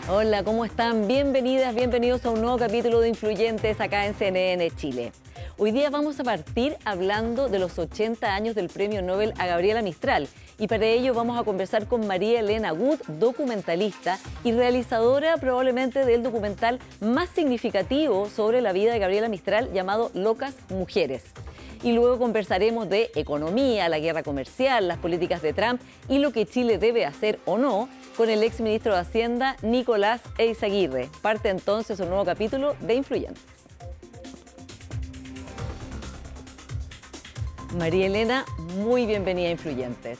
Hola, ¿cómo están? Bienvenidas, bienvenidos a un nuevo capítulo de Influyentes acá en CNN Chile. Hoy día vamos a partir hablando de los 80 años del Premio Nobel a Gabriela Mistral y para ello vamos a conversar con María Elena Gut, documentalista y realizadora probablemente del documental más significativo sobre la vida de Gabriela Mistral llamado Locas Mujeres. Y luego conversaremos de economía, la guerra comercial, las políticas de Trump y lo que Chile debe hacer o no con el exministro de Hacienda, Nicolás Eyzaguirre. Parte entonces un nuevo capítulo de Influyentes. María Elena, muy bienvenida a Influyentes.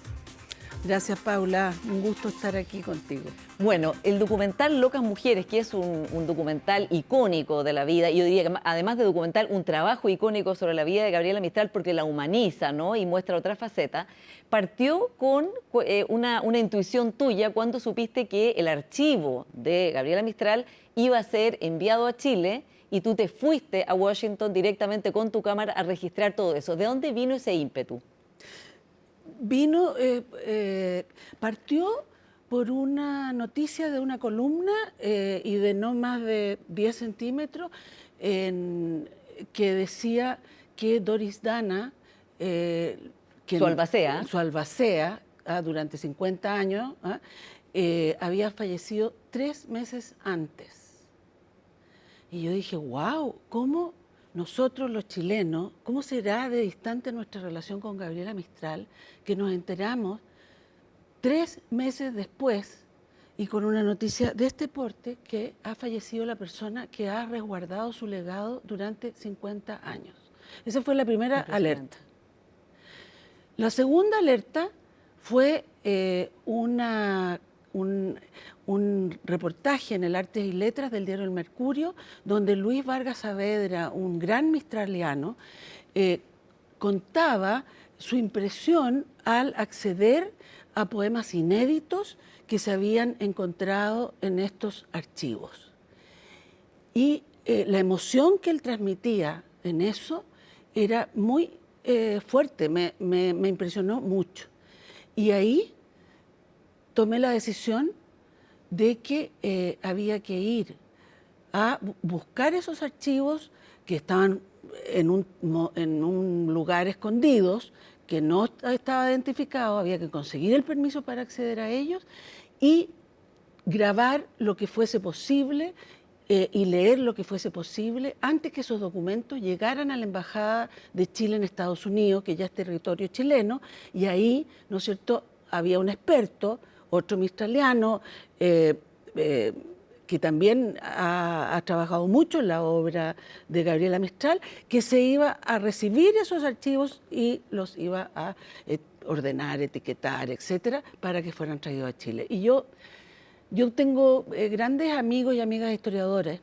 Gracias, Paula. Un gusto estar aquí contigo. Bueno, el documental Locas Mujeres, que es un documental icónico de la vida, y yo diría que además de documental, un trabajo icónico sobre la vida de Gabriela Mistral porque la humaniza, ¿no? Y muestra otra faceta, partió con una intuición tuya cuando supiste que el archivo de Gabriela Mistral iba a ser enviado a Chile y tú te fuiste a Washington directamente con tu cámara a registrar todo eso. ¿De dónde vino ese ímpetu? Partió por una noticia de una columna y de no más de 10 centímetros que decía que Doris Dana, Su albacea. su albacea durante 50 años, había fallecido 3 meses antes. Y yo dije, wow, ¿cómo nosotros los chilenos, cómo será de distante nuestra relación con Gabriela Mistral, que nos enteramos 3 meses después y con una noticia de este porte que ha fallecido la persona que ha resguardado su legado durante 50 años? Esa fue la primera alerta. La segunda alerta fue un reportaje en el Artes y Letras del diario El Mercurio, donde Luis Vargas Saavedra, un gran mistraliano, contaba su impresión al acceder a poemas inéditos que se habían encontrado en estos archivos. Y la emoción que él transmitía en eso era muy fuerte, me impresionó mucho. Y ahí tomé la decisión de que había que ir a buscar esos archivos que estaban en un lugar escondidos, que no estaba identificado, había que conseguir el permiso para acceder a ellos y grabar lo que fuese posible y leer lo que fuese posible antes que esos documentos llegaran a la Embajada de Chile en Estados Unidos, que ya es territorio chileno, y ahí, ¿no es cierto?, había un experto, otro mistraliano, que también ha trabajado mucho en la obra de Gabriela Mistral, que se iba a recibir esos archivos y los iba a ordenar, etiquetar, etcétera, para que fueran traídos a Chile. Y yo tengo grandes amigos y amigas historiadores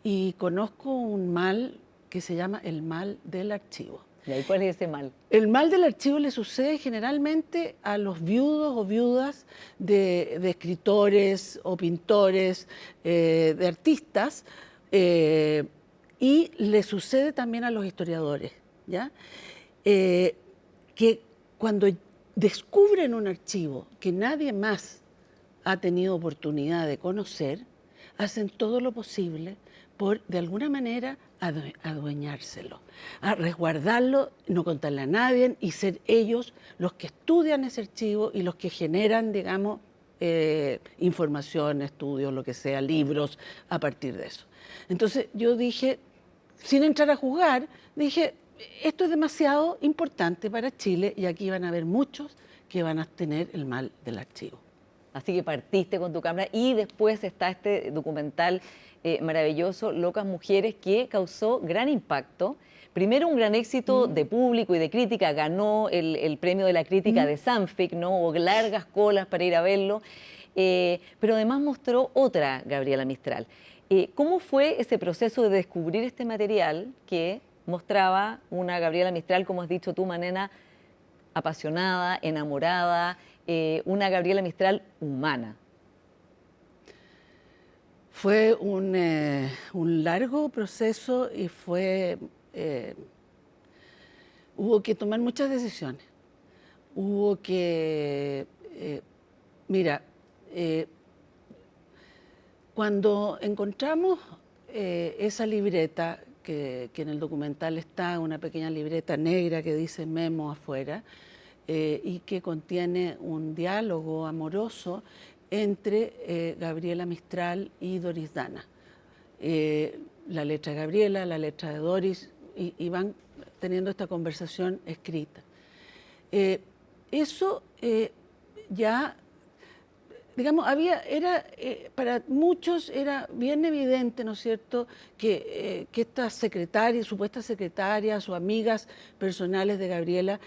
y conozco un mal que se llama el mal del archivo. ¿Y ahí cuál es ese mal? El mal del archivo le sucede generalmente a los viudos o viudas de escritores o pintores, de artistas, y le sucede también a los historiadores, ¿ya? Que cuando descubren un archivo que nadie más ha tenido oportunidad de conocer, hacen todo lo posible por, de alguna manera, adueñárselo, a resguardarlo, no contarle a nadie y ser ellos los que estudian ese archivo y los que generan, digamos, información, estudios, lo que sea, libros, a partir de eso. Entonces yo dije, sin entrar a juzgar, dije, esto es demasiado importante para Chile y aquí van a haber muchos que van a tener el mal del archivo. Así que partiste con tu cámara y después está este documental maravilloso, Locas Mujeres, que causó gran impacto. Primero un gran éxito de público y de crítica, ganó el premio de la crítica de Sanfic, ¿no? Hubo largas colas para ir a verlo, pero además mostró otra Gabriela Mistral. ¿Cómo fue ese proceso de descubrir este material que mostraba una Gabriela Mistral, como has dicho tú, Manena, apasionada, enamorada, una Gabriela Mistral humana? Fue un largo proceso y hubo que tomar muchas decisiones. Hubo que, mira, Cuando encontramos esa libreta, que en el documental está, una pequeña libreta negra que dice Memo afuera, y que contiene un diálogo amoroso entre Gabriela Mistral y Doris Dana. La letra de Gabriela, la letra de Doris, y van teniendo esta conversación escrita. Eso ya, digamos, para muchos era bien evidente, ¿no es cierto?, que estas secretarias, supuestas secretarias o amigas personales de Gabriela,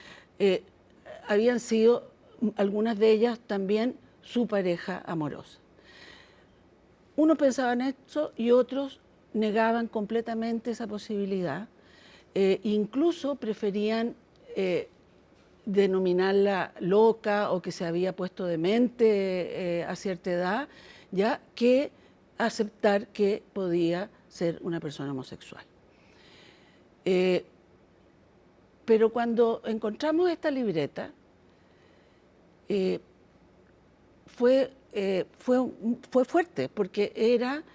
habían sido, algunas de ellas también, su pareja amorosa. Unos pensaban esto y otros negaban completamente esa posibilidad. Incluso preferían denominarla loca o que se había puesto demente a cierta edad, ya que aceptar que podía ser una persona homosexual. Pero cuando encontramos esta libreta, fue fuerte, porque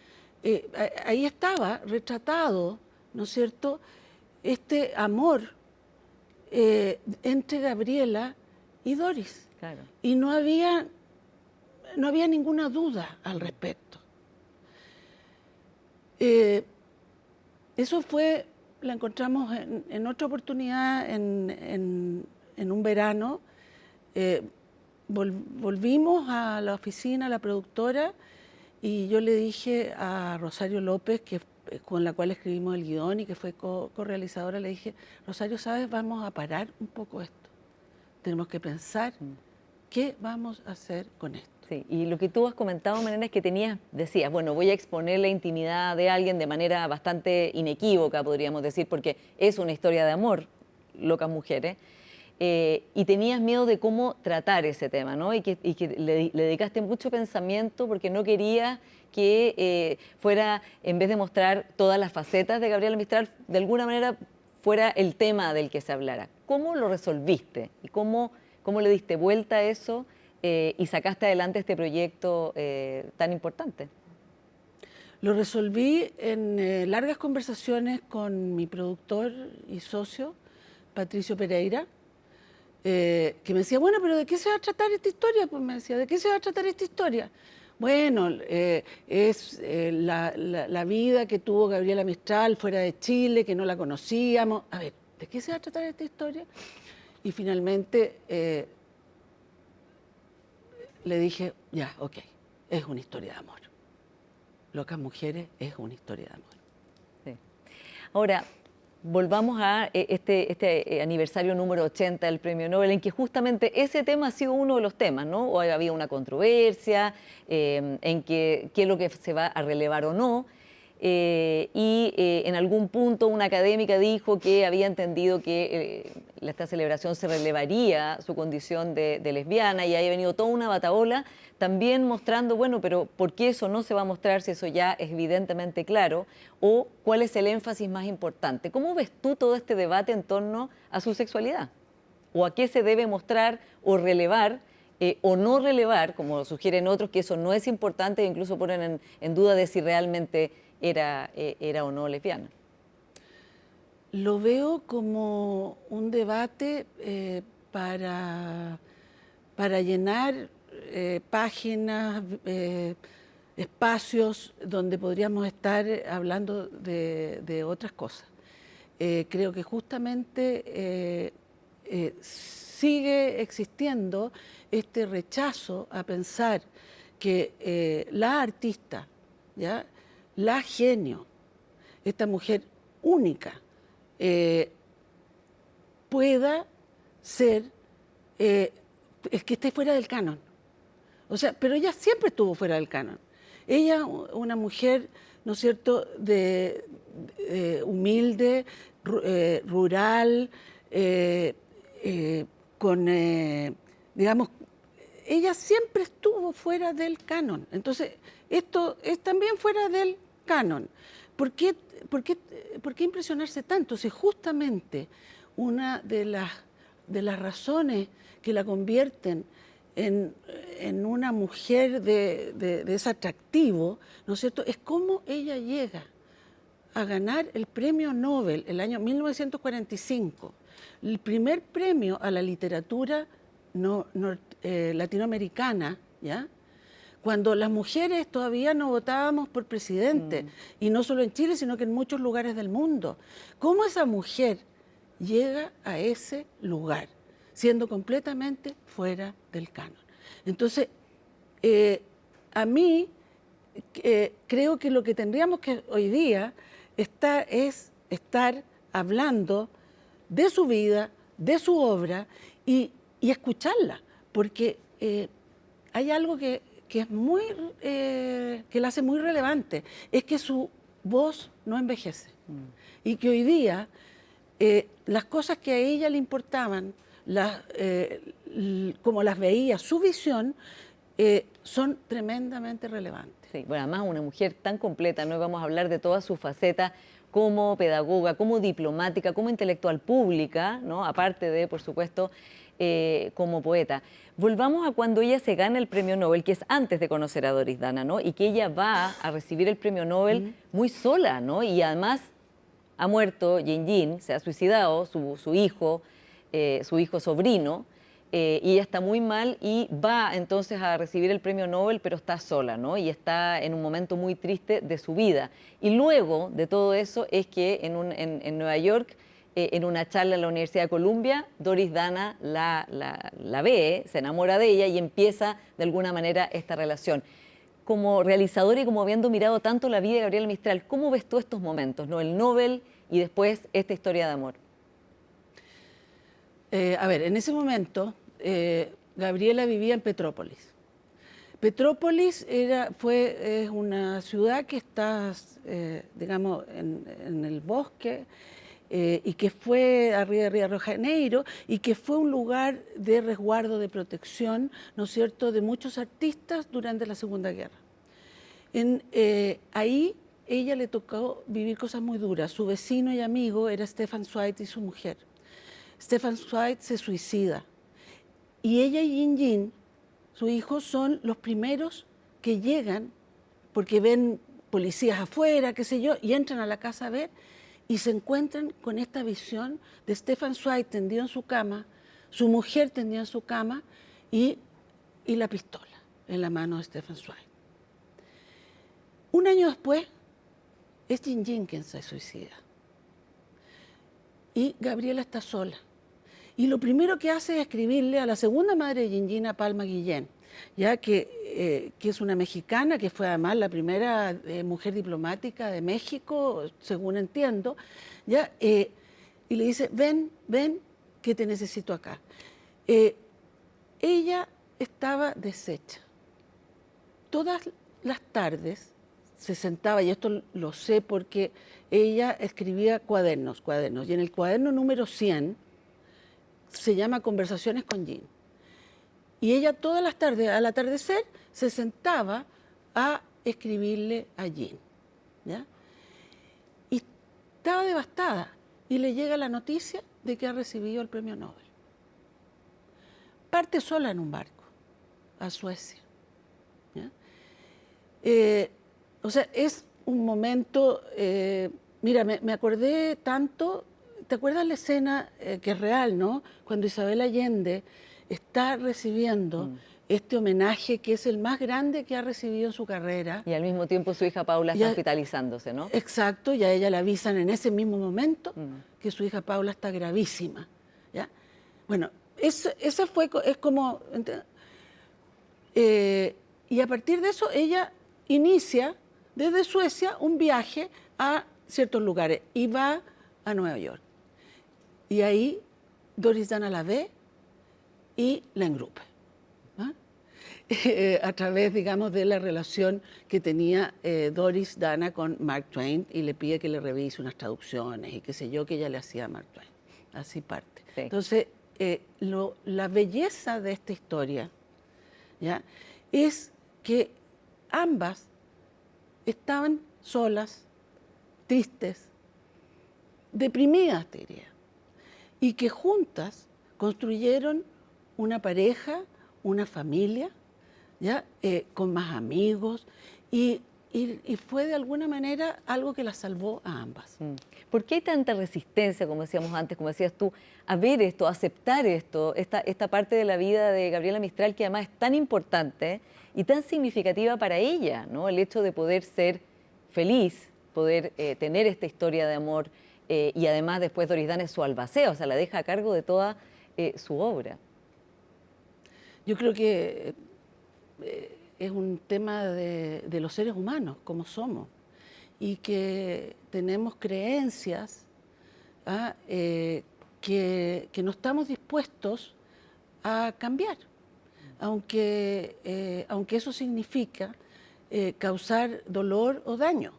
ahí estaba retratado, ¿no es cierto?, este amor entre Gabriela y Doris. Claro. Y no había ninguna duda al respecto. Eso la encontramos en otra oportunidad, en un verano. Volvimos a la oficina, a la productora, y yo le dije a Rosario López, con la cual escribimos el guión y que fue co-realizadora, le dije, Rosario, ¿sabes? Vamos a parar un poco esto. Tenemos que pensar qué vamos a hacer con esto. Sí, y lo que tú has comentado, Malena, es que decías, bueno, voy a exponer la intimidad de alguien de manera bastante inequívoca, podríamos decir, porque es una historia de amor, Locas Mujeres, y tenías miedo de cómo tratar ese tema, ¿no? Y que le dedicaste mucho pensamiento porque no querías que fuera, en vez de mostrar todas las facetas de Gabriela Mistral, de alguna manera fuera el tema del que se hablara. ¿Cómo lo resolviste? ¿Y cómo le diste vuelta a eso y sacaste adelante este proyecto tan importante? Lo resolví en largas conversaciones con mi productor y socio, Patricio Pereira, que me decía, bueno, pero ¿de qué se va a tratar esta historia? Pues me decía, ¿de qué se va a tratar esta historia? Bueno, es la vida que tuvo Gabriela Mistral fuera de Chile, que no la conocíamos. A ver, ¿de qué se va a tratar esta historia? Y finalmente le dije, ya, ok, es una historia de amor. Locas Mujeres es una historia de amor. Sí. Ahora, volvamos a este aniversario número 80 del Premio Nobel, en que justamente ese tema ha sido uno de los temas, ¿no? O había una controversia en qué es lo que se va a relevar o no. En algún punto una académica dijo que había entendido que esta celebración se relevaría su condición de lesbiana, y ahí ha venido toda una batahola también mostrando, bueno, pero ¿por qué eso no se va a mostrar si eso ya es evidentemente claro? ¿O cuál es el énfasis más importante? ¿Cómo ves tú todo este debate en torno a su sexualidad? ¿O a qué se debe mostrar o relevar o no relevar, como sugieren otros, que eso no es importante e incluso ponen en duda de si realmente era o no lesbiana? Lo veo como un debate para llenar páginas, espacios donde podríamos estar hablando de otras cosas. Creo que justamente sigue existiendo este rechazo a pensar que la artista, ¿ya?, la genio, esta mujer única, pueda ser, es que esté fuera del canon. O sea, pero ella siempre estuvo fuera del canon. Ella, una mujer, ¿no es cierto?, humilde, rural, digamos, ella siempre estuvo fuera del canon. Entonces, esto es también fuera del canon. ¿Por qué impresionarse tanto? Si justamente una de las razones que la convierten en una mujer de ese atractivo, ¿no es cierto?, es cómo ella llega a ganar el premio Nobel el año 1945, el primer premio a la literatura latinoamericana, ¿ya?, cuando las mujeres todavía no votábamos por presidente, y no solo en Chile, sino que en muchos lugares del mundo. ¿Cómo esa mujer llega a ese lugar, siendo completamente fuera del canon? Entonces, a mí creo que lo que tendríamos que hoy día es estar hablando de su vida, de su obra, y escucharla, porque hay algo que es que la hace muy relevante, es que su voz no envejece. Y que hoy día las cosas que a ella le importaban, como las veía, su visión, son tremendamente relevantes. Sí, bueno, además una mujer tan completa, ¿no? Vamos a hablar de toda su faceta como pedagoga, como diplomática, como intelectual pública, ¿no? Aparte de, por supuesto, como poeta. Volvamos a cuando ella se gana el premio Nobel, que es antes de conocer a Doris Dana, ¿no? Y que ella va a recibir el premio Nobel muy sola, ¿no? Y además ha muerto Yin, se ha suicidado su hijo sobrino, y ella está muy mal y va entonces a recibir el premio Nobel, pero está sola, ¿no? Y está en un momento muy triste de su vida. Y luego de todo eso es que en Nueva York, en una charla en la Universidad de Columbia, Doris Dana la ve, se enamora de ella y empieza de alguna manera esta relación. Como realizadora y como habiendo mirado tanto la vida de Gabriela Mistral, ¿cómo ves tú estos momentos, ¿no? El Nobel y después esta historia de amor. A ver, en ese momento Gabriela vivía en Petrópolis. Petrópolis es una ciudad que está, digamos, en el bosque, y que fue arriba de Río de Janeiro, y que fue un lugar de resguardo, de protección, ¿no es cierto?, de muchos artistas durante la Segunda Guerra. Ahí ella le tocó vivir cosas muy duras. Su vecino y amigo era Stefan Zweig y su mujer. Stefan Zweig se suicida. Y ella y Yin, su hijo, son los primeros que llegan, porque ven policías afuera, qué sé yo, y entran a la casa a ver, y se encuentran con esta visión de Stefan Zweig tendido en su cama, su mujer tendida en su cama, y la pistola en la mano de Stefan Zweig. Un año después, es Yin quien se suicida. Y Gabriela está sola. Y lo primero que hace es escribirle a la segunda madre de Yin, a Palma Guillén, ya que es una mexicana, que fue además la primera mujer diplomática de México, según entiendo, ¿ya? Y le dice, ven, que te necesito acá. Ella estaba deshecha. Todas las tardes se sentaba, y esto lo sé porque ella escribía cuadernos, y en el cuaderno número 100 se llama Conversaciones con Yin. Y ella todas las tardes, al atardecer, se sentaba a escribirle a Yin, ¿ya? Y estaba devastada, y le llega la noticia de que ha recibido el premio Nobel. Parte sola en un barco a Suecia, ¿ya? O sea, es un momento, mira, me acordé tanto. ¿Te acuerdas la escena que es real, ¿no? Cuando Isabel Allende está recibiendo este homenaje que es el más grande que ha recibido en su carrera. Y al mismo tiempo su hija Paula está hospitalizándose, ¿no? Exacto, y a ella le avisan en ese mismo momento que su hija Paula está gravísima, ¿ya? Bueno, esa es como... y a partir de eso ella inicia desde Suecia un viaje a ciertos lugares y va a Nueva York. Y ahí Doris Dana la ve y la engrupe, ¿ah? A través, digamos, de la relación que tenía Doris Dana con Mark Twain, y le pide que le revise unas traducciones y qué sé yo, que ella le hacía a Mark Twain. Así parte. Sí. Entonces, la belleza de esta historia, ¿ya?, es que ambas estaban solas, tristes, deprimidas, te diría, y que juntas construyeron una pareja, una familia, ¿ya? Con más amigos, y fue de alguna manera algo que la salvó a ambas. ¿Por qué hay tanta resistencia, como decíamos antes, como decías tú, a ver esto, a aceptar esto, esta parte de la vida de Gabriela Mistral que además es tan importante y tan significativa para ella, ¿no? El hecho de poder ser feliz, poder tener esta historia de amor y además después Doris Dan es su albacea, o sea, la deja a cargo de toda su obra. Yo creo que es un tema de los seres humanos, como somos, y que tenemos creencias que no estamos dispuestos a cambiar, aunque eso significa causar dolor o daño.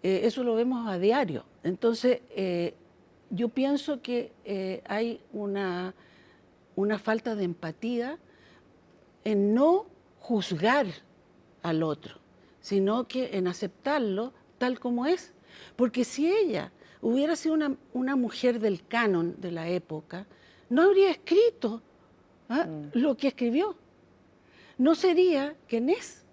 Eso lo vemos a diario. Entonces, yo pienso que hay una falta de empatía en no juzgar al otro, sino que en aceptarlo tal como es. Porque si ella hubiera sido una mujer del canon de la época, no habría escrito lo que escribió. No sería quien es.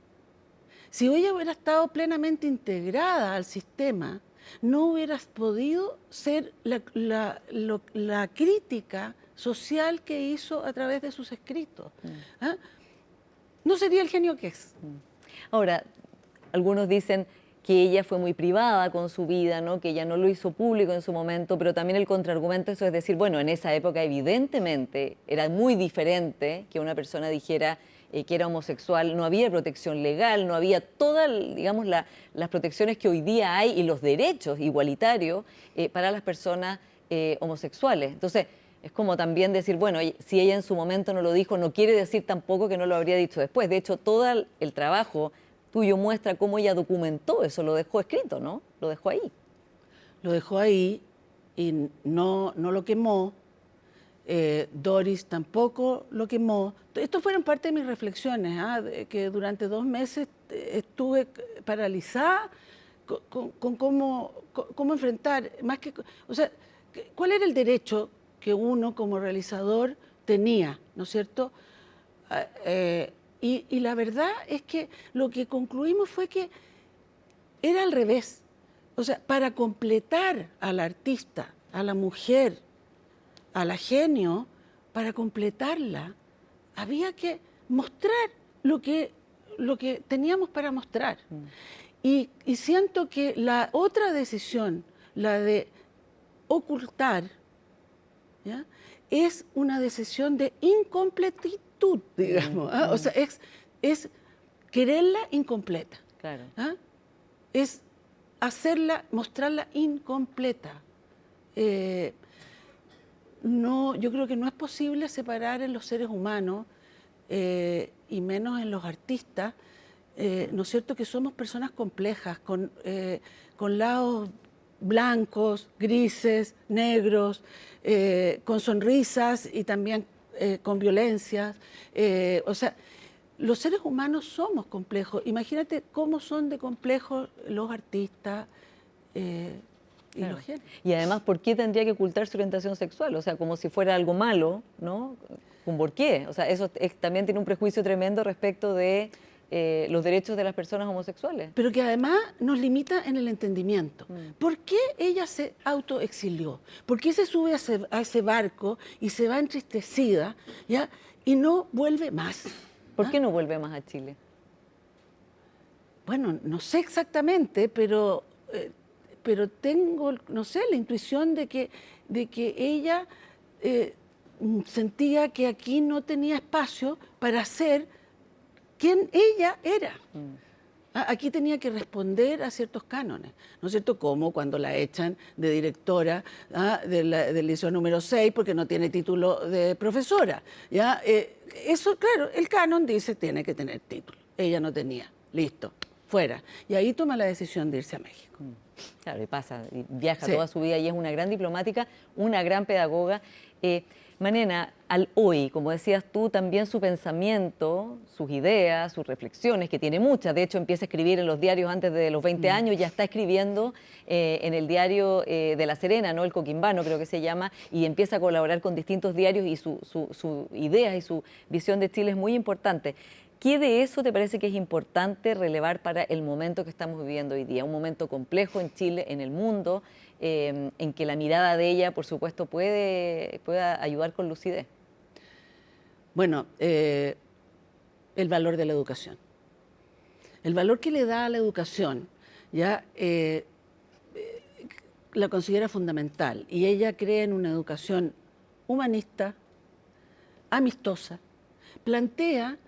Si ella hubiera estado plenamente integrada al sistema, no hubiera podido ser la crítica social que hizo a través de sus escritos. No sería el genio que es. Ahora, algunos dicen que ella fue muy privada con su vida, ¿no? Que ella no lo hizo público en su momento, pero también el contraargumento eso es decir, bueno, en esa época evidentemente era muy diferente que una persona dijera que era homosexual, no había protección legal, no había todas, digamos, las protecciones que hoy día hay y los derechos igualitarios para las personas homosexuales. Entonces, es como también decir, bueno, si ella en su momento no lo dijo, no quiere decir tampoco que no lo habría dicho después. De hecho, todo el trabajo tuyo muestra cómo ella documentó eso, lo dejó escrito, ¿no? Lo dejó ahí. Lo dejó ahí y no lo quemó. Doris tampoco lo quemó. Esto fueron parte de mis reflexiones, que durante 2 meses estuve paralizada con cómo enfrentar, más que, o sea, cuál era el derecho que uno como realizador tenía, ¿no es cierto? Y la verdad es que lo que concluimos fue que era al revés. O sea, para completar al artista, a la mujer, a la genio, para completarla, había que mostrar lo que teníamos para mostrar. Y siento que la otra decisión, la de ocultar, ¿ya? Es una decisión de incompletitud, digamos. O sea, es quererla incompleta. Claro. Es mostrarla incompleta. No, yo creo que no es posible separar en los seres humanos, y menos en los artistas, ¿no es cierto?, que somos personas complejas, con lados blancos, grises, negros, con sonrisas y también con violencias. O sea, los seres humanos somos complejos. Imagínate cómo son de complejos los artistas y los genios. Y además, ¿por qué tendría que ocultar su orientación sexual? O sea, como si fuera algo malo, ¿no? ¿Por qué? O sea, eso también tiene un prejuicio tremendo respecto de los derechos de las personas homosexuales. Pero que además nos limita en el entendimiento. ¿Por qué ella se autoexilió? ¿Por qué se sube a ese barco y se va entristecida, ¿ya? Y no vuelve más? ¿Por qué no vuelve más a Chile? Bueno, no sé exactamente, pero tengo, no sé, la intuición de que ella sentía que aquí no tenía espacio para ser quien ella era. Aquí tenía que responder a ciertos cánones, ¿no es cierto? Como cuando la echan de directora del liceo número 6 porque no tiene título de profesora, ¿ya? Eso, claro, el canon dice tiene que tener título. Ella no tenía. Listo, fuera. Y ahí toma la decisión de irse a México. Claro, y pasa, y viaja toda su vida y es una gran diplomática, una gran pedagoga. Manena, al hoy, como decías tú, también su pensamiento, sus ideas, sus reflexiones, que tiene muchas, de hecho empieza a escribir en los diarios antes de los 20 años, ya está escribiendo en el diario de La Serena, ¿no? El Coquimbano creo que se llama, y empieza a colaborar con distintos diarios y su ideas y su visión de Chile es muy importante. ¿Qué de eso te parece que es importante relevar para el momento que estamos viviendo hoy día? Un momento complejo en Chile, en el mundo, en que la mirada de ella, por supuesto, pueda ayudar con lucidez. Bueno, el valor de la educación. El valor que le da a la educación, ya la considera fundamental. Y ella cree en una educación humanista, amistosa. Plantea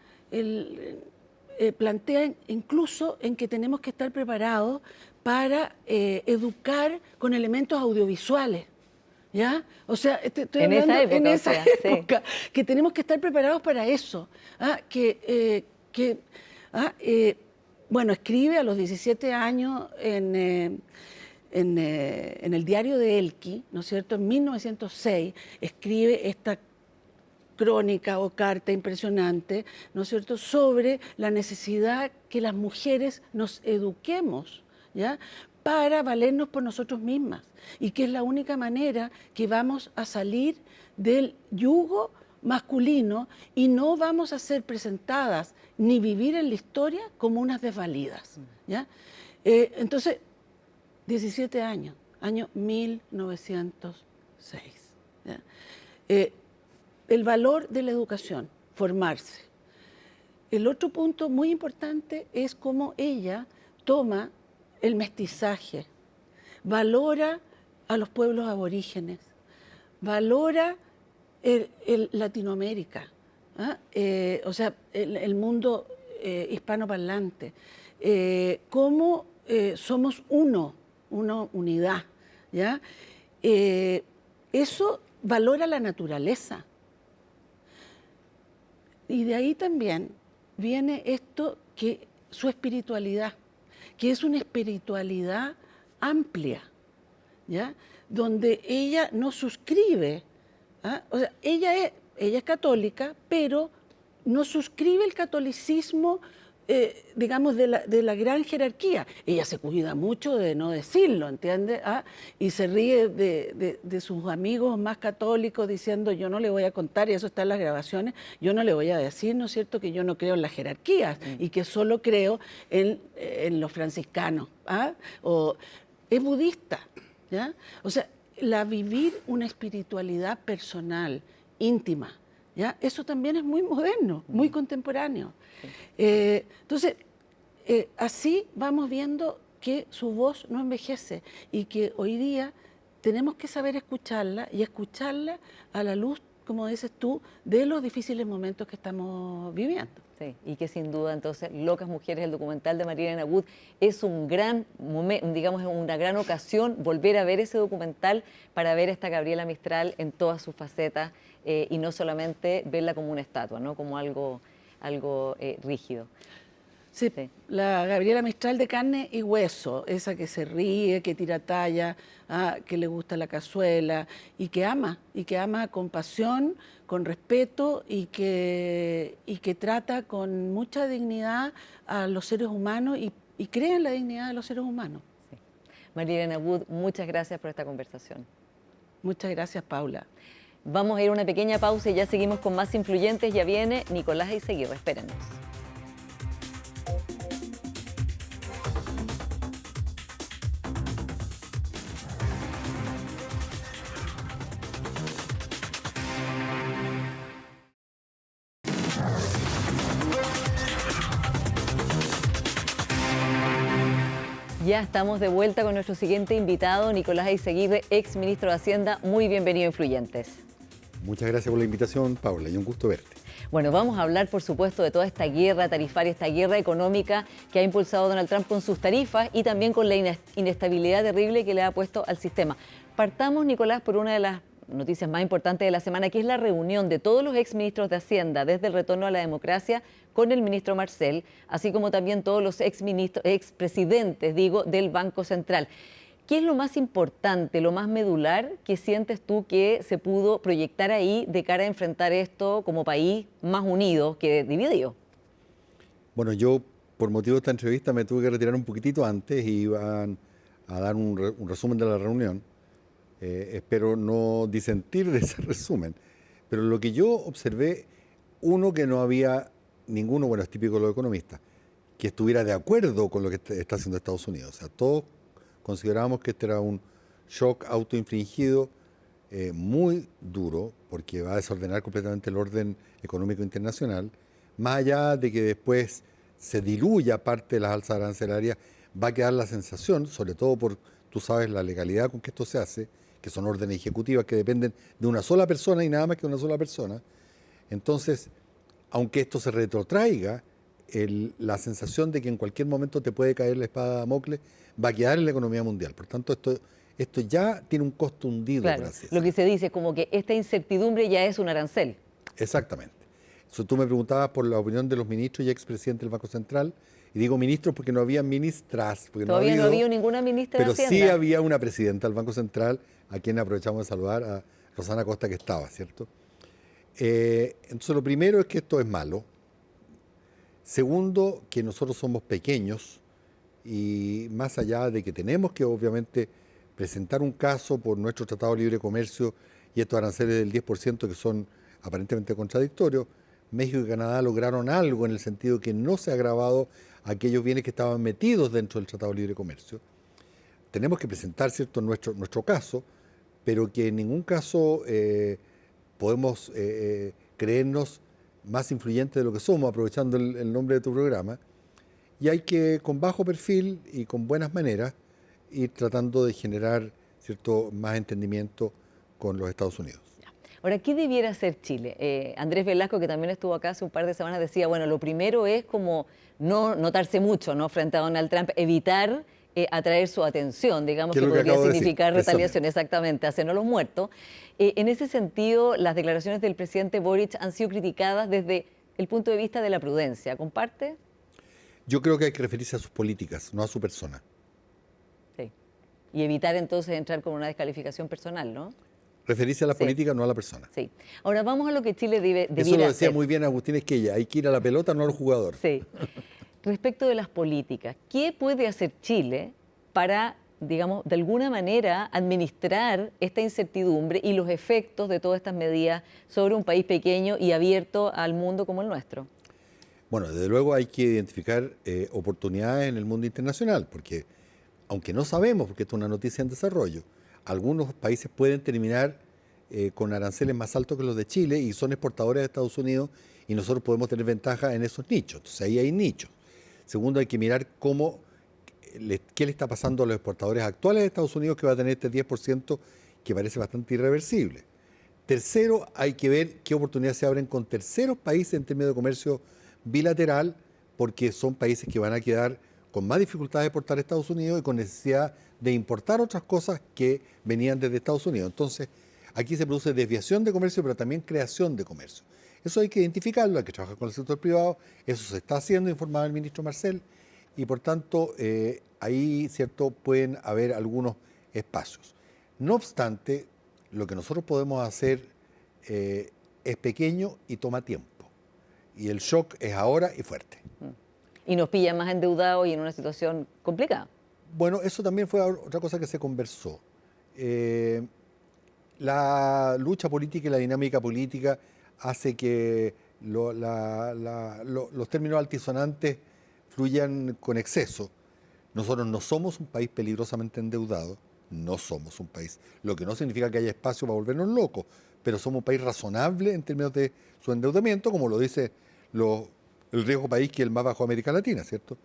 incluso en que tenemos que estar preparados para educar con elementos audiovisuales, ¿ya? O sea, estoy En hablando esa época, en esa o sea, época, que tenemos que estar preparados para eso. Bueno, escribe a los 17 años en el diario de Elqui, ¿no es cierto? En 1906 escribe esta crónica o carta impresionante, ¿no es cierto?, sobre la necesidad que las mujeres nos eduquemos, ¿ya?, para valernos por nosotros mismas, y que es la única manera que vamos a salir del yugo masculino y no vamos a ser presentadas ni vivir en la historia como unas desvalidas, ¿ya? Entonces, 17 años, año 1906, ¿ya? El valor de la educación, formarse. El otro punto muy importante es cómo ella toma el mestizaje, valora a los pueblos aborígenes, valora Latinoamérica, o sea, el mundo hispanoparlante, cómo somos una unidad, ¿ya? Eso valora la naturaleza. Y de ahí también viene esto, que su espiritualidad, que es una espiritualidad amplia, ¿ya?, donde ella no suscribe, o sea, ella es católica, pero no suscribe el catolicismo, digamos, de la gran jerarquía. Ella se cuida mucho de no decirlo, ¿entiendes? Y se ríe de sus amigos más católicos diciendo: yo no le voy a contar, y eso está en las grabaciones, yo no le voy a decir, ¿no es cierto?, que yo no creo en las jerarquías y que solo creo en los franciscanos. O es budista, ¿ya? O sea, vivir una espiritualidad personal, íntima, ¿ya? Eso también es muy moderno, muy contemporáneo. Entonces, así vamos viendo que su voz no envejece y que hoy día tenemos que saber escucharla, y escucharla a la luz, como dices tú, de los difíciles momentos que estamos viviendo. Sí, y que sin duda entonces Locas Mujeres, el documental de Marilena Wood, es un gran momento, digamos, una gran ocasión volver a ver ese documental para ver a esta Gabriela Mistral en todas sus facetas, y no solamente verla como una estatua, ¿no?, como algo rígido. Sí, la Gabriela Mistral de carne y hueso, esa que se ríe, que tira talla, que le gusta la cazuela y que ama con pasión, con respeto, y que trata con mucha dignidad a los seres humanos y cree en la dignidad de los seres humanos. Sí. Marilena Wood, muchas gracias por esta conversación. Muchas gracias, Paula. Vamos a ir a una pequeña pausa y ya seguimos con más influyentes. Ya viene Nicolás Eyzaguirre, espérenos. Ya estamos de vuelta con nuestro siguiente invitado, Nicolás Eyzaguirre, ex ministro de Hacienda. Muy bienvenido a Influyentes. Muchas gracias por la invitación, Paula, y un gusto verte. Bueno, vamos a hablar, por supuesto, de toda esta guerra tarifaria, esta guerra económica que ha impulsado Donald Trump con sus tarifas y también con la inestabilidad terrible que le ha puesto al sistema. Partamos, Nicolás, por una de las noticias más importantes de la semana, que es la reunión de todos los exministros de Hacienda desde el retorno a la democracia con el ministro Marcel, así como también todos los expresidentes, del Banco Central. ¿Qué es lo más importante, lo más medular que sientes tú que se pudo proyectar ahí de cara a enfrentar esto como país más unido que dividido? Bueno, yo por motivo de esta entrevista me tuve que retirar un poquitito antes y iban a dar un resumen de la reunión. Espero no disentir de ese resumen. Pero lo que yo observé, uno, que no había ninguno, bueno, es típico de los economistas, que estuviera de acuerdo con lo que está haciendo Estados Unidos. O sea, todos considerábamos que este era un shock autoinfligido muy duro, porque va a desordenar completamente el orden económico internacional. Más allá de que después se diluya parte de las alzas arancelarias, va a quedar la sensación, sobre todo por, tú sabes, la legalidad con que esto se hace, que son órdenes ejecutivas que dependen de una sola persona y nada más que de una sola persona. Entonces, aunque esto se retrotraiga, la sensación de que en cualquier momento te puede caer la espada de Damocles va a quedar en la economía mundial. Por tanto, esto ya tiene un costo hundido. Claro, lo que se dice es como que esta incertidumbre ya es un arancel. Exactamente. So, tú me preguntabas por la opinión de los ministros y expresidentes del Banco Central, y digo ministros porque no había ministras. Porque Todavía no había ninguna ministra de pero Hacienda. sí había una presidenta del Banco Central, a quien aprovechamos de saludar, a Rosana Costa, que estaba, ¿cierto? Entonces, lo primero es que esto es malo. Segundo, que nosotros somos pequeños y más allá de que tenemos que, obviamente, presentar un caso por nuestro Tratado de Libre Comercio y estos aranceles del 10% que son aparentemente contradictorios, México y Canadá lograron algo en el sentido que no se ha agravado aquellos bienes que estaban metidos dentro del Tratado de Libre Comercio. Tenemos que presentar, ¿cierto?, nuestro caso, pero que en ningún caso podemos creernos más influyentes de lo que somos, aprovechando el nombre de tu programa, y hay que, con bajo perfil y con buenas maneras, ir tratando de generar, ¿cierto?, más entendimiento con los Estados Unidos. Ahora, ¿qué debiera hacer Chile? Andrés Velasco, que también estuvo acá hace un par de semanas, decía, bueno, lo primero es como no notarse mucho, ¿no?, frente a Donald Trump, evitar atraer su atención, digamos, que podría significar retaliación, exactamente, hacernos los muertos. En ese sentido, las declaraciones del presidente Boric han sido criticadas desde el punto de vista de la prudencia. ¿Comparte? Yo creo que hay que referirse a sus políticas, no a su persona. Sí. Y evitar entonces entrar con una descalificación personal, ¿no? Referirse a la política, no a la persona. Sí. Ahora vamos a lo que Chile debiera hacer. Eso lo decía muy bien Agustín Esquella, hay que ir a la pelota, no al jugador. Sí. Respecto de las políticas, ¿qué puede hacer Chile para, digamos, de alguna manera administrar esta incertidumbre y los efectos de todas estas medidas sobre un país pequeño y abierto al mundo como el nuestro? Bueno, desde luego hay que identificar oportunidades en el mundo internacional, porque aunque no sabemos, porque esto es una noticia en desarrollo, algunos países pueden terminar con aranceles más altos que los de Chile y son exportadores de Estados Unidos y nosotros podemos tener ventaja en esos nichos. Entonces ahí hay nichos. Segundo, hay que mirar qué le está pasando a los exportadores actuales de Estados Unidos, que va a tener este 10% que parece bastante irreversible. Tercero, hay que ver qué oportunidades se abren con terceros países en términos de comercio bilateral, porque son países que van a quedar con más dificultades de exportar a Estados Unidos y con necesidad de importar otras cosas que venían desde Estados Unidos. Entonces, aquí se produce desviación de comercio, pero también creación de comercio. Eso hay que identificarlo, hay que trabajar con el sector privado, eso se está haciendo, informado el ministro Marcel, y por tanto, ahí, ¿cierto?, pueden haber algunos espacios. No obstante, lo que nosotros podemos hacer es pequeño y toma tiempo. Y el shock es ahora y fuerte. Y nos pilla más endeudados y en una situación complicada. Bueno, eso también fue otra cosa que se conversó. La lucha política y la dinámica política hace que los términos altisonantes fluyan con exceso. Nosotros no somos un país peligrosamente endeudado, no somos un país, lo que no significa que haya espacio para volvernos locos, pero somos un país razonable en términos de su endeudamiento, como lo dice el riesgo país que es el más bajo de América Latina, ¿cierto?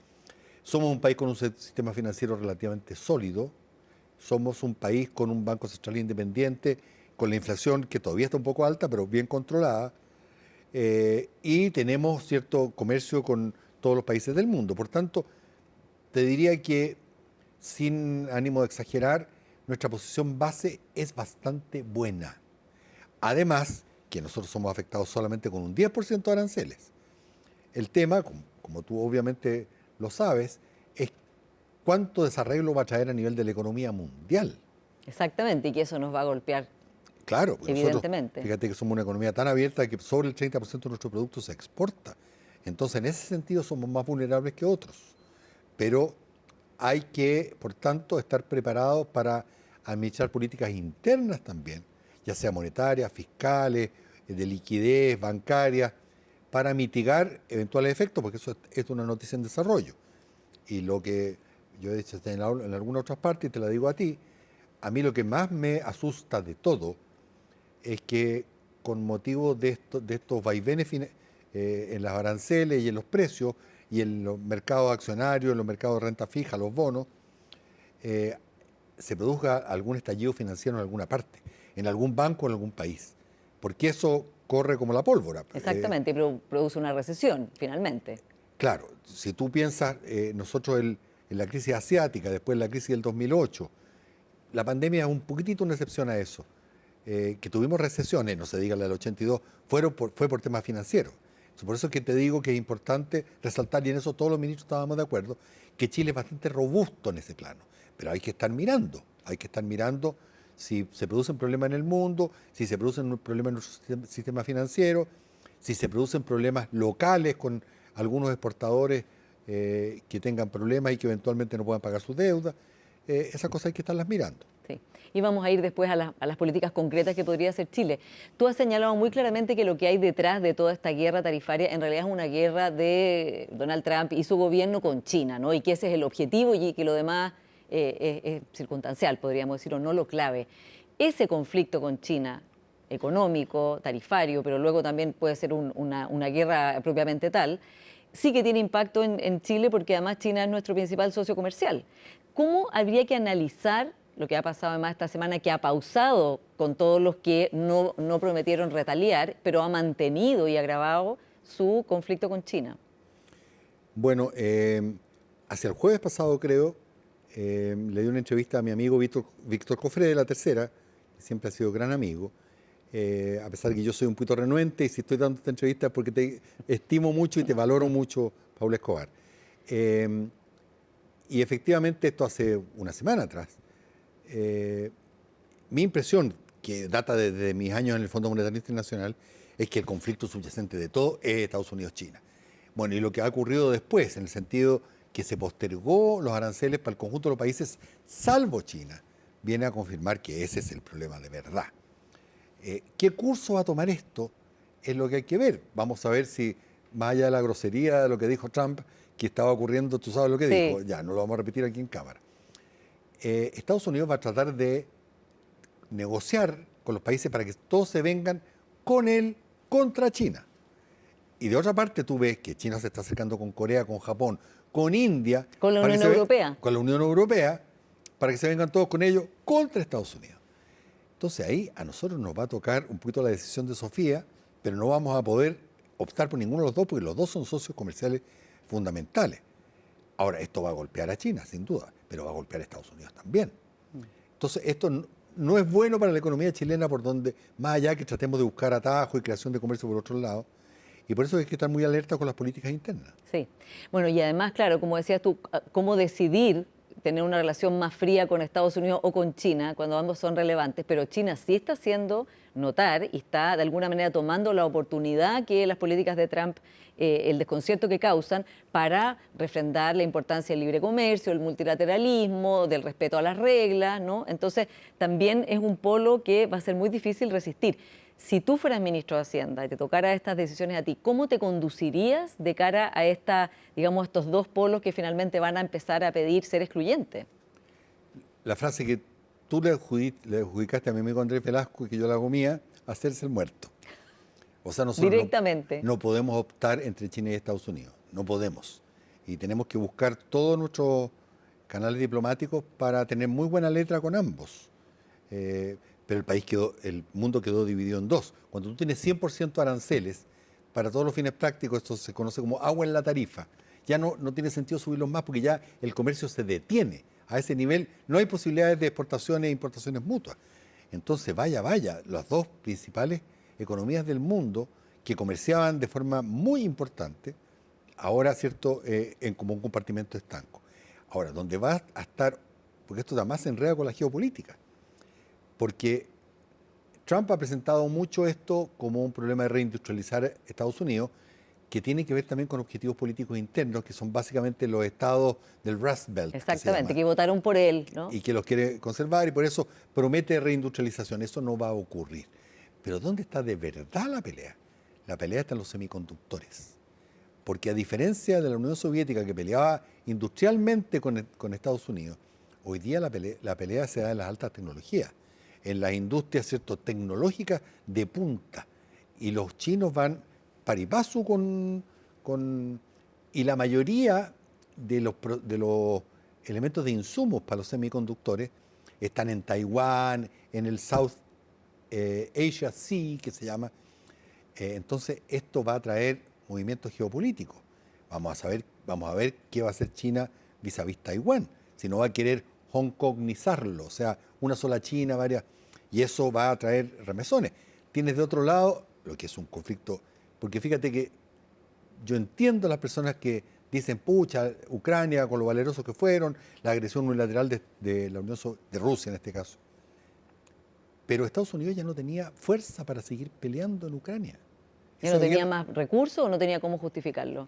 Somos un país con un sistema financiero relativamente sólido, somos un país con un banco central independiente, con la inflación que todavía está un poco alta, pero bien controlada, y tenemos cierto comercio con todos los países del mundo. Por tanto, te diría que, sin ánimo de exagerar, nuestra posición base es bastante buena. Además, que nosotros somos afectados solamente con un 10% de aranceles. El tema, como tú obviamente lo sabes, es cuánto desarreglo va a traer a nivel de la economía mundial. Exactamente, y que eso nos va a golpear. Claro, porque Evidentemente. nosotros, fíjate que somos una economía tan abierta que sobre el 30% de nuestro producto se exporta. Entonces, en ese sentido somos más vulnerables que otros. Pero hay que, por tanto, estar preparados para administrar políticas internas también, ya sea monetarias, fiscales, de liquidez, bancarias, para mitigar eventuales efectos, porque eso es una noticia en desarrollo. Y lo que yo he dicho en algunas otras partes, y te la digo a ti, a mí lo que más me asusta de todo es que con motivo de estos vaivenes en las aranceles y en los precios y en los mercados accionarios, en los mercados de renta fija, los bonos, se produzca algún estallido financiero en alguna parte, en algún banco, en algún país. Porque eso corre como la pólvora. Exactamente, y produce una recesión, finalmente. Claro, si tú piensas, nosotros en la crisis asiática, después la crisis del 2008, la pandemia es un poquitito una excepción a eso. Que tuvimos recesiones, no se diga la del 82, fue por temas financieros. Por eso es que te digo que es importante resaltar, y en eso todos los ministros estábamos de acuerdo, que Chile es bastante robusto en ese plano. Pero hay que estar mirando si se producen problemas en el mundo, si se producen problemas en nuestro sistema financiero, si se producen problemas locales con algunos exportadores que tengan problemas y que eventualmente no puedan pagar sus deudas. Esas cosas hay que estarlas mirando. Sí. Y vamos a ir después a las políticas concretas que podría hacer Chile. Tú has señalado muy claramente que lo que hay detrás de toda esta guerra tarifaria en realidad es una guerra de Donald Trump y su gobierno con China, ¿no? Y que ese es el objetivo y que lo demás es circunstancial, podríamos decir, o no lo clave. Ese conflicto con China, económico, tarifario, pero luego también puede ser una guerra propiamente tal, sí que tiene impacto en Chile porque además China es nuestro principal socio comercial. ¿Cómo habría que analizar lo que ha pasado además esta semana, que ha pausado con todos los que no prometieron retaliar, pero ha mantenido y agravado su conflicto con China? Bueno, hacia el jueves pasado creo, le di una entrevista a mi amigo Víctor Cofré de La Tercera, que siempre ha sido gran amigo, a pesar de que yo soy un poquito renuente y si estoy dando esta entrevista es porque te estimo mucho y te valoro mucho, Paula Escobar. Y efectivamente esto hace una semana atrás. Mi impresión, que data desde mis años en el Fondo Monetario Internacional, es que el conflicto subyacente de todo es Estados Unidos-China. Bueno, y lo que ha ocurrido después, en el sentido que se postergó los aranceles para el conjunto de los países, salvo China, viene a confirmar que ese es el problema de verdad. ¿Qué curso va a tomar esto? Es lo que hay que ver. Vamos a ver si, más allá de la grosería de lo que dijo Trump, que estaba ocurriendo, tú sabes lo que dijo, ya no lo vamos a repetir aquí en cámara. Estados Unidos va a tratar de negociar con los países para que todos se vengan con él contra China. Y de otra parte tú ves que China se está acercando con Corea, con Japón, con India. Con la Unión Europea. Con la Unión Europea, para que se vengan todos con ellos contra Estados Unidos. Entonces ahí a nosotros nos va a tocar un poquito la decisión de Sofía, pero no vamos a poder optar por ninguno de los dos porque los dos son socios comerciales fundamentales. Ahora, esto va a golpear a China, sin duda, pero va a golpear a Estados Unidos también. Entonces, esto no es bueno para la economía chilena, por donde, más allá que tratemos de buscar atajos y creación de comercio por otro lado, y por eso hay que estar muy alerta con las políticas internas. Sí. Bueno, y además, claro, como decías tú, cómo decidir tener una relación más fría con Estados Unidos o con China, cuando ambos son relevantes, pero China sí está haciendo notar y está de alguna manera tomando la oportunidad que las políticas de Trump, el desconcierto que causan, para refrendar la importancia del libre comercio, el multilateralismo, del respeto a las reglas, ¿no? Entonces, también es un polo que va a ser muy difícil resistir. Si tú fueras ministro de Hacienda y te tocara estas decisiones a ti, ¿cómo te conducirías de cara a estos dos polos que finalmente van a empezar a pedir ser excluyentes? La frase que tú le adjudicaste a mi amigo Andrés Velasco y que yo la hago mía, hacerse el muerto. O sea, nosotros directamente no podemos optar entre China y Estados Unidos, no podemos. Y tenemos que buscar todos nuestros canales diplomáticos para tener muy buena letra con ambos. Pero el mundo quedó dividido en dos. Cuando tú tienes 100% aranceles, para todos los fines prácticos, esto se conoce como agua en la tarifa. Ya no tiene sentido subirlos más porque ya el comercio se detiene. A ese nivel no hay posibilidades de exportaciones e importaciones mutuas. Entonces, vaya, las dos principales economías del mundo que comerciaban de forma muy importante, ahora, ¿cierto?, en como un compartimento estanco. Ahora, donde va a estar, porque esto además se enreda con la geopolítica, porque Trump ha presentado mucho esto como un problema de reindustrializar Estados Unidos, que tiene que ver también con objetivos políticos internos, que son básicamente los estados del Rust Belt. Exactamente, que votaron por él, ¿no? Y que los quiere conservar, y por eso promete reindustrialización. Eso no va a ocurrir. Pero ¿dónde está de verdad la pelea? La pelea está en los semiconductores. Porque a diferencia de la Unión Soviética, que peleaba industrialmente con Estados Unidos, hoy día la pelea se da en las altas tecnologías, en las industrias, ¿cierto?, tecnológicas de punta. Y los chinos van par y paso y la mayoría de los elementos de insumos para los semiconductores están en Taiwán, en el South Asia Sea, que se llama. Entonces, esto va a traer movimientos geopolíticos. Vamos a ver qué va a hacer China vis-a-vis Taiwán. Si no va a querer Hong Kongizarlo, o sea, una sola China, varias. Y eso va a traer remesones. Tienes de otro lado lo que es un conflicto, porque fíjate que yo entiendo a las personas que dicen, pucha, Ucrania, con lo valerosos que fueron, la agresión unilateral de la de Rusia en este caso. Pero Estados Unidos ya no tenía fuerza para seguir peleando en Ucrania. ¿Ya no tenía más recursos o no tenía cómo justificarlo?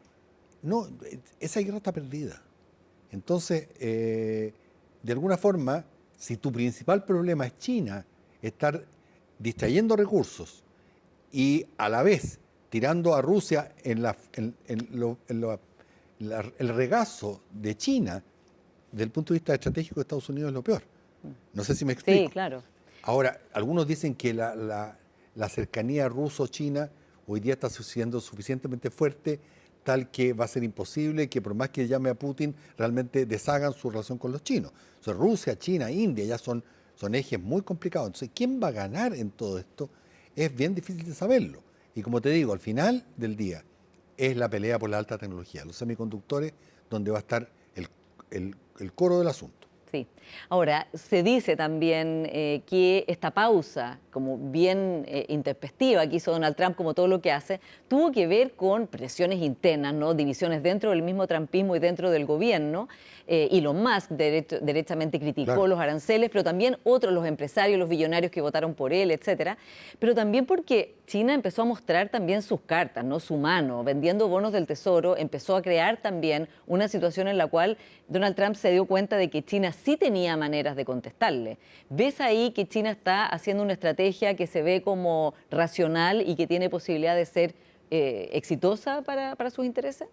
No, esa guerra está perdida. Entonces, de alguna forma, si tu principal problema es China, estar distrayendo recursos y a la vez tirando a Rusia en el regazo de China, desde el punto de vista estratégico de Estados Unidos es lo peor. No sé si me explico. Sí, claro. Ahora, algunos dicen que la cercanía ruso-china hoy día está siendo suficientemente fuerte, tal que va a ser imposible que por más que llame a Putin, realmente deshagan su relación con los chinos. O sea, Rusia, China, India ya son ejes muy complicados. Entonces, ¿quién va a ganar en todo esto? Es bien difícil de saberlo. Y como te digo, al final del día es la pelea por la alta tecnología, los semiconductores, donde va a estar el coro del asunto. Sí. Ahora, se dice también que esta pausa, como bien intempestiva que hizo Donald Trump, como todo lo que hace, tuvo que ver con presiones internas, ¿no? Divisiones dentro del mismo trumpismo y dentro del gobierno. Elon Musk derechamente criticó Claro. los aranceles, pero también otros, los empresarios, los billonarios que votaron por él, etcétera. Pero también porque China empezó a mostrar también sus cartas, ¿no? Su mano, vendiendo bonos del Tesoro, empezó a crear también una situación en la cual Donald Trump se dio cuenta de que China sí tenía maneras de contestarle. ¿Ves ahí que China está haciendo una estrategia que se ve como racional y que tiene posibilidad de ser exitosa para sus intereses?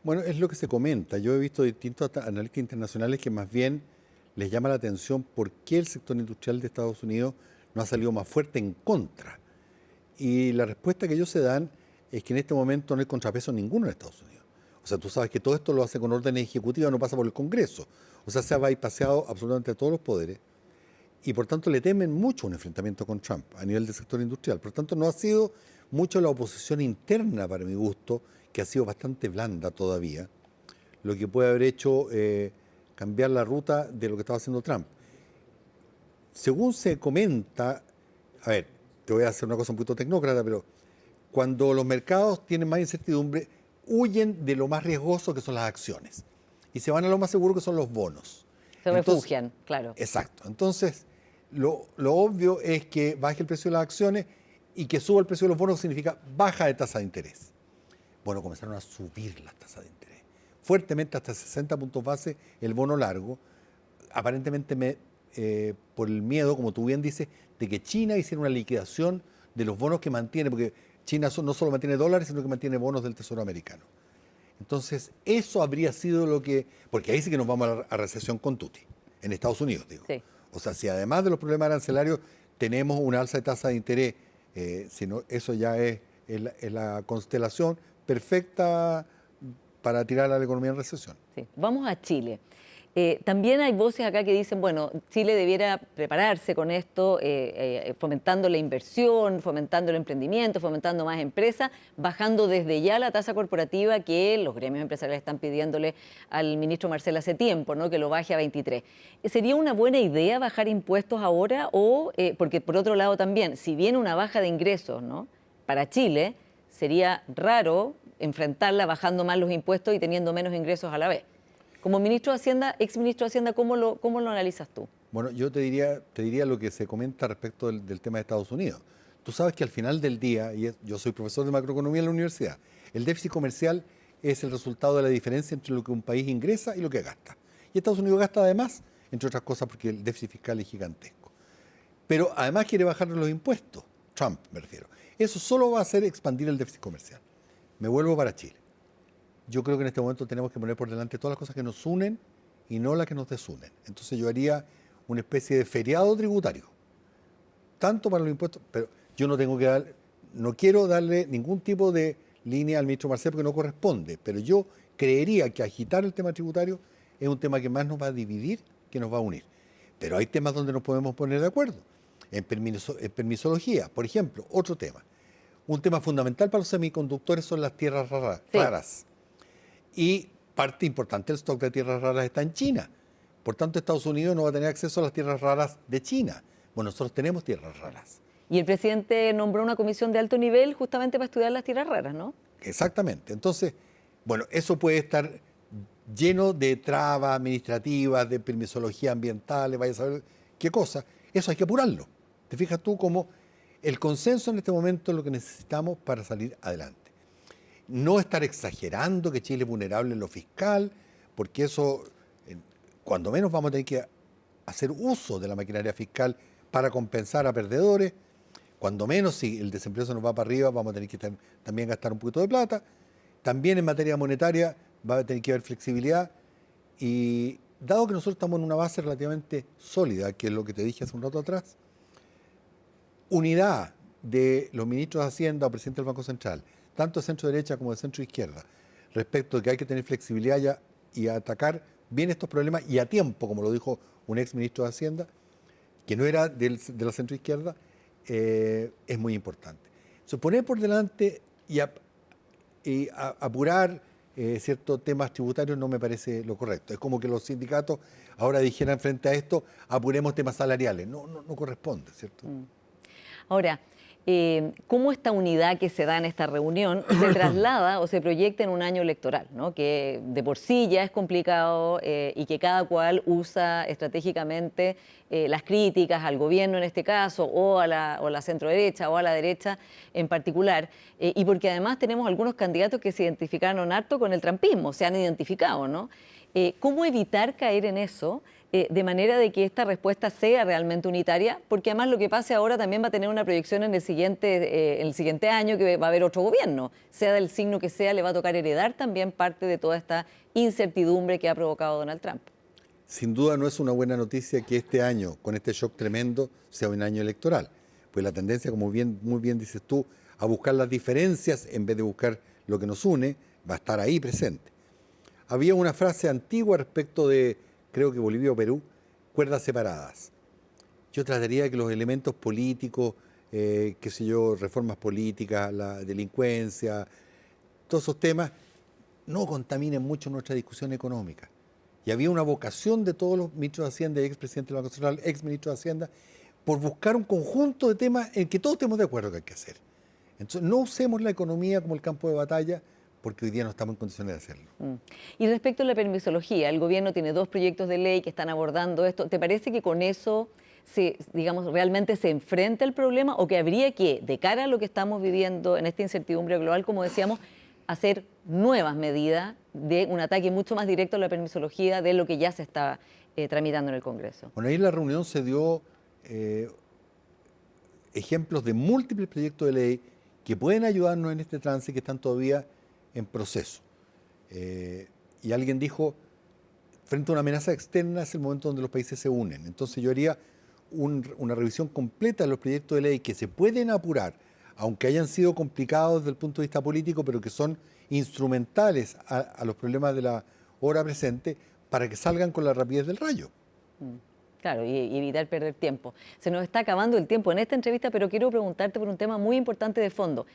Bueno, es lo que se comenta. Yo he visto distintos analistas internacionales que más bien les llama la atención por qué el sector industrial de Estados Unidos no ha salido más fuerte en contra. Y la respuesta que ellos se dan es que en este momento no hay contrapeso ninguno en Estados Unidos. O sea, tú sabes que todo esto lo hace con órdenes ejecutivas, no pasa por el Congreso. O sea, se ha bypaseado absolutamente todos los poderes. Y por tanto le temen mucho un enfrentamiento con Trump a nivel del sector industrial. Por tanto, no ha sido mucho la oposición interna, para mi gusto, que ha sido bastante blanda todavía, lo que puede haber hecho cambiar la ruta de lo que estaba haciendo Trump. Según se comenta, a ver, te voy a hacer una cosa un poquito tecnócrata, pero cuando los mercados tienen más incertidumbre, huyen de lo más riesgoso que son las acciones y se van a lo más seguro que son los bonos. Se refugian, claro. Exacto. Entonces, lo obvio es que baje el precio de las acciones y que suba el precio de los bonos significa baja de tasa de interés. Bueno, comenzaron a subir las tasas de interés fuertemente hasta 60 puntos base el bono largo, aparentemente por el miedo, como tú bien dices, de que China hiciera una liquidación de los bonos que mantiene, porque China no solo mantiene dólares, sino que mantiene bonos del Tesoro americano. Entonces, eso habría sido lo que... Porque ahí sí que nos vamos a recesión con tutti, en Estados Unidos, digo. Sí. O sea, si además de los problemas arancelarios tenemos una alza de tasa de interés, sino eso ya es la constelación perfecta para tirar a la economía en recesión. Sí. Vamos a Chile. También hay voces acá que dicen, bueno, Chile debiera prepararse con esto, fomentando la inversión, fomentando el emprendimiento, fomentando más empresas, bajando desde ya la tasa corporativa que los gremios empresariales están pidiéndole al ministro Marcel hace tiempo, ¿no? Que lo baje a 23. ¿Sería una buena idea bajar impuestos ahora? O, porque por otro lado también, si viene una baja de ingresos, ¿no? Para Chile, sería raro enfrentarla bajando más los impuestos y teniendo menos ingresos a la vez. Como ministro de Hacienda, ex ministro de Hacienda, ¿cómo lo analizas tú? Bueno, yo te diría lo que se comenta respecto del tema de Estados Unidos. Tú sabes que al final del día, yo soy profesor de macroeconomía en la universidad, el déficit comercial es el resultado de la diferencia entre lo que un país ingresa y lo que gasta. Y Estados Unidos gasta además, entre otras cosas, porque el déficit fiscal es gigantesco. Pero además quiere bajar los impuestos, Trump me refiero. Eso solo va a hacer expandir el déficit comercial. Me vuelvo para Chile. Yo creo que en este momento tenemos que poner por delante todas las cosas que nos unen y no las que nos desunen. Entonces yo haría una especie de feriado tributario, tanto para los impuestos, pero yo no quiero darle ningún tipo de línea al ministro Marcel porque no corresponde, pero yo creería que agitar el tema tributario es un tema que más nos va a dividir que nos va a unir. Pero hay temas donde nos podemos poner de acuerdo. En permisología, por ejemplo, otro tema. Un tema fundamental para los semiconductores son las tierras raras. Y parte importante del stock de tierras raras está en China. Por tanto, Estados Unidos no va a tener acceso a las tierras raras de China. Bueno, nosotros tenemos tierras raras. Y el presidente nombró una comisión de alto nivel justamente para estudiar las tierras raras, ¿no? Exactamente. Entonces, bueno, eso puede estar lleno de trabas administrativas, de permisología ambiental, vaya a saber qué cosa. Eso hay que apurarlo. ¿Te fijas tú cómo el consenso en este momento es lo que necesitamos para salir adelante? No estar exagerando que Chile es vulnerable en lo fiscal, porque eso, cuando menos vamos a tener que hacer uso de la maquinaria fiscal para compensar a perdedores. Cuando menos, si el desempleo se nos va para arriba, vamos a tener que también gastar un poquito de plata. También en materia monetaria va a tener que haber flexibilidad. Y dado que nosotros estamos en una base relativamente sólida, que es lo que te dije hace un rato atrás, unidad de los ministros de Hacienda o presidente del Banco Central, tanto de centro derecha como de centro izquierda, respecto de que hay que tener flexibilidad y atacar bien estos problemas y a tiempo, como lo dijo un ex ministro de Hacienda, que no era de la centro izquierda, es muy importante. Poner por delante y apurar ciertos temas tributarios no me parece lo correcto. Es como que los sindicatos ahora dijeran frente a esto, apuremos temas salariales. No corresponde, ¿cierto? Ahora, ¿cómo esta unidad que se da en esta reunión se traslada o se proyecta en un año electoral, ¿no? Que de por sí ya es complicado y que cada cual usa estratégicamente las críticas al gobierno en este caso o a la centroderecha o a la derecha en particular, y porque además tenemos algunos candidatos que se identificaron harto con el trumpismo, se han identificado, ¿no? ¿Cómo evitar caer en eso? De manera de que esta respuesta sea realmente unitaria, porque además lo que pase ahora también va a tener una proyección en el siguiente año, que va a haber otro gobierno, sea del signo que sea, le va a tocar heredar también parte de toda esta incertidumbre que ha provocado Donald Trump. Sin duda no es una buena noticia que este año, con este shock tremendo, sea un año electoral, pues la tendencia, como muy bien dices tú, a buscar las diferencias en vez de buscar lo que nos une, va a estar ahí presente. Había una frase antigua respecto de, creo que Bolivia o Perú, cuerdas separadas. Yo trataría de que los elementos políticos, reformas políticas, la delincuencia, todos esos temas, no contaminen mucho nuestra discusión económica. Y había una vocación de todos los ministros de Hacienda y expresidente del Banco Central, ex ministro de Hacienda, por buscar un conjunto de temas en que todos estemos de acuerdo que hay que hacer. Entonces, no usemos la economía como el campo de batalla, porque hoy día no estamos en condiciones de hacerlo. Y respecto a la permisología, el gobierno tiene 2 proyectos de ley que están abordando esto. ¿Te parece que con eso realmente se enfrenta el problema o que habría que, de cara a lo que estamos viviendo en esta incertidumbre global, como decíamos, hacer nuevas medidas de un ataque mucho más directo a la permisología de lo que ya se está tramitando en el Congreso? Bueno, ahí en la reunión se dio ejemplos de múltiples proyectos de ley que pueden ayudarnos en este trance, que están todavía en proceso. Y alguien dijo, frente a una amenaza externa es el momento donde los países se unen. Entonces yo haría una revisión completa de los proyectos de ley que se pueden apurar, aunque hayan sido complicados desde el punto de vista político, pero que son instrumentales a los problemas de la hora presente, para que salgan con la rapidez del rayo. Claro, y evitar perder tiempo. Se nos está acabando el tiempo en esta entrevista, pero quiero preguntarte por un tema muy importante de fondo.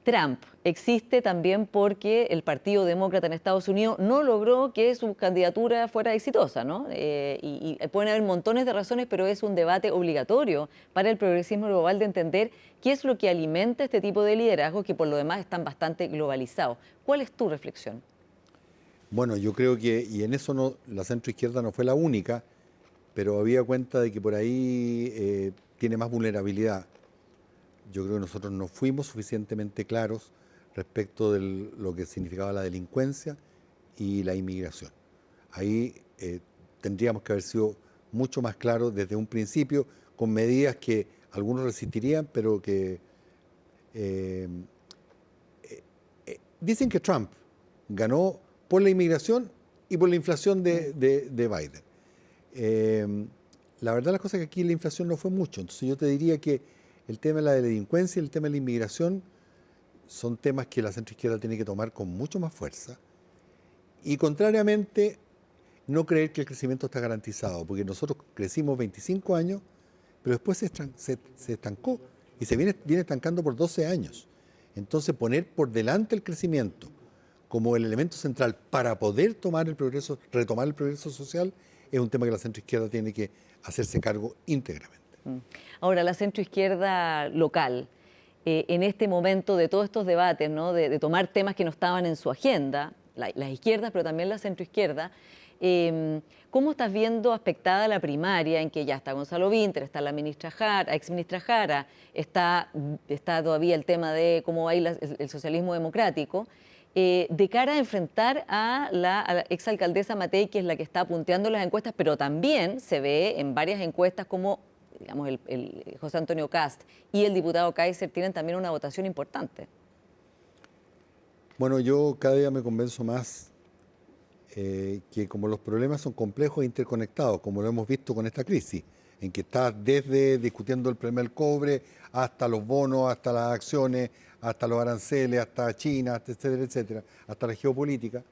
Trump existe también porque el Partido Demócrata en Estados Unidos no logró que su candidatura fuera exitosa, ¿no? Y pueden haber montones de razones, pero es un debate obligatorio para el progresismo global de entender qué es lo que alimenta este tipo de liderazgos que por lo demás están bastante globalizados. ¿Cuál es tu reflexión? Bueno, yo creo que, y en eso no, la centroizquierda no fue la única, pero había cuenta de que por ahí tiene más vulnerabilidad. Yo creo que nosotros no fuimos suficientemente claros respecto de lo que significaba la delincuencia y la inmigración. Ahí tendríamos que haber sido mucho más claros desde un principio, con medidas que algunos resistirían, pero que dicen que Trump ganó por la inmigración y por la inflación de Biden. La verdad las cosas es que aquí la inflación no fue mucho, entonces yo te diría que el tema de la delincuencia y el tema de la inmigración son temas que la centroizquierda tiene que tomar con mucho más fuerza y contrariamente no creer que el crecimiento está garantizado, porque nosotros crecimos 25 años, pero después se estancó y se viene estancando por 12 años. Entonces poner por delante el crecimiento como el elemento central para poder retomar el progreso social es un tema que la centroizquierda tiene que hacerse cargo íntegramente. Ahora, la centroizquierda local, en este momento de todos estos debates, ¿no? de tomar temas que no estaban en su agenda, las izquierdas, pero también la centroizquierda, ¿cómo estás viendo aspectada la primaria en que ya está Gonzalo Vinter, está la ministra Jara, exministra Jara, está todavía el tema de cómo va a ir el socialismo democrático, de cara a enfrentar a la exalcaldesa Matei, que es la que está punteando las encuestas, pero también se ve en varias encuestas como, digamos, el José Antonio Kast y el diputado Kaiser tienen también una votación importante? Bueno, yo cada día me convenzo más que como los problemas son complejos e interconectados, como lo hemos visto con esta crisis, en que está desde discutiendo el problema del cobre, hasta los bonos, hasta las acciones, hasta los aranceles, hasta China, hasta etcétera, etcétera, hasta la geopolítica,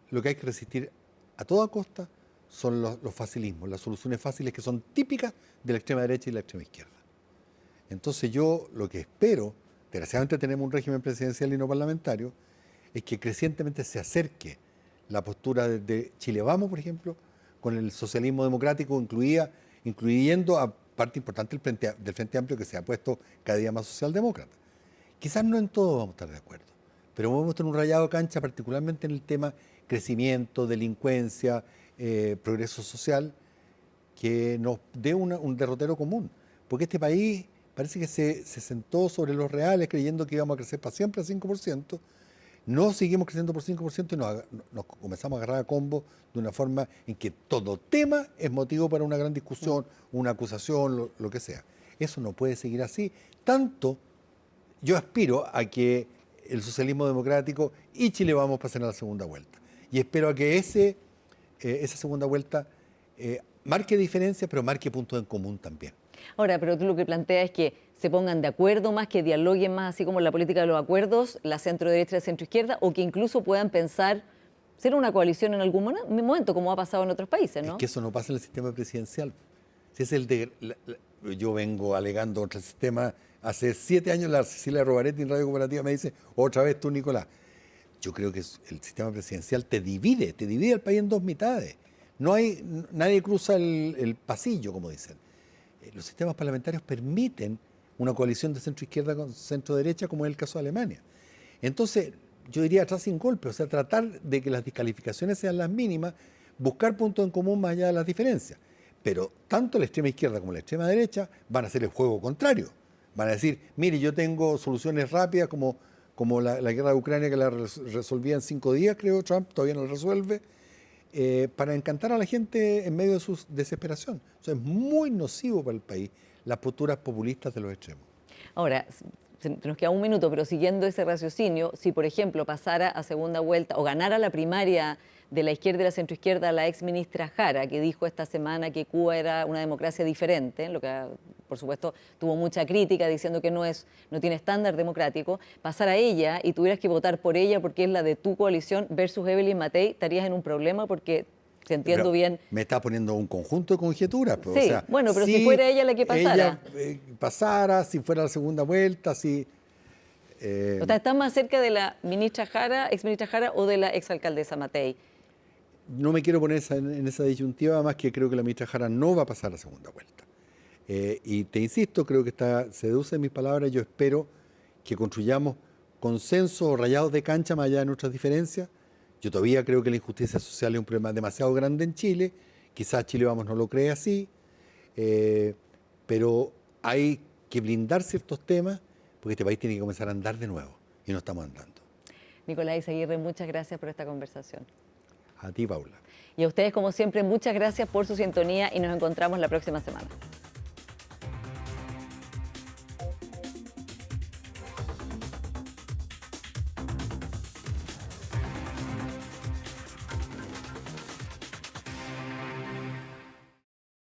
lo que hay que resistir a toda costa son los facilismos, las soluciones fáciles que son típicas de la extrema derecha y la extrema izquierda. Entonces yo lo que espero, desgraciadamente tenemos un régimen presidencial y no parlamentario, es que crecientemente se acerque la postura de Chile Vamos, por ejemplo, con el socialismo democrático, incluyendo a parte importante del Frente Amplio que se ha puesto cada día más socialdemócrata. Quizás no en todo vamos a estar de acuerdo, pero vamos a tener un rayado de cancha, particularmente en el tema crecimiento, delincuencia, progreso social, que nos dé un derrotero común. Porque este país parece que se sentó sobre los reales creyendo que íbamos a crecer para siempre a 5%, no seguimos creciendo por 5% y nos comenzamos a agarrar a combo de una forma en que todo tema es motivo para una gran discusión, una acusación, lo que sea. Eso no puede seguir así. Tanto yo aspiro a que el socialismo democrático y Chile Vamos pasen a la segunda vuelta. Y espero a que esa segunda vuelta marque diferencias, pero marque puntos en común también. Ahora, pero tú lo que planteas es que se pongan de acuerdo más, que dialoguen más, así como en la política de los acuerdos, la centro-derecha y la centro-izquierda, o que incluso puedan pensar ser una coalición en algún momento, como ha pasado en otros países, ¿no? Es que eso no pasa en el sistema presidencial. Si es yo vengo alegando otro sistema, hace 7 años la Cecilia Robaretti en Radio Cooperativa me dice, otra vez tú, Nicolás. Yo creo que el sistema presidencial te divide el país en dos mitades. Nadie cruza el pasillo, como dicen. Los sistemas parlamentarios permiten una coalición de centro-izquierda con centro-derecha, como es el caso de Alemania. Entonces, yo diría atrás sin golpe, o sea, tratar de que las descalificaciones sean las mínimas, buscar puntos en común más allá de las diferencias. Pero tanto la extrema izquierda como la extrema derecha van a hacer el juego contrario. Van a decir, mire, yo tengo soluciones rápidas como la guerra de Ucrania, que la resolvía en 5 días, creo Trump, todavía no la resuelve, para encantar a la gente en medio de su desesperación. O sea, es muy nocivo para el país las posturas populistas de los extremos. Ahora, nos queda un minuto, pero siguiendo ese raciocinio, si por ejemplo pasara a segunda vuelta o ganara la primaria de la izquierda y la centroizquierda la ex ministra Jara, que dijo esta semana que Cuba era una democracia diferente, lo que por supuesto tuvo mucha crítica diciendo que no tiene estándar democrático, pasara ella y tuvieras que votar por ella porque es la de tu coalición versus Evelyn Matei, estarías en un problema porque, si entiendo pero bien... Me está poniendo un conjunto de conjeturas. Pero, sí, o sea, bueno, pero si fuera ella la que pasara. Pasara, si fuera la segunda vuelta, si... O sea, ¿estás más cerca de la ministra Jara, exministra Jara, o de la exalcaldesa Matei? No me quiero poner en esa disyuntiva, además que creo que la ministra Jara no va a pasar a segunda vuelta. Y te insisto, creo que se deduce de mis palabras, yo espero que construyamos consenso o rayados de cancha más allá de nuestras diferencias Yo todavía creo que la injusticia social es un problema demasiado grande en Chile. Quizás Chile Vamos no lo cree así, pero hay que blindar ciertos temas porque este país tiene que comenzar a andar de nuevo y no estamos andando. Nicolás Izaguirre, muchas gracias por esta conversación. A ti, Paula. Y a ustedes, como siempre, muchas gracias por su sintonía y nos encontramos la próxima semana.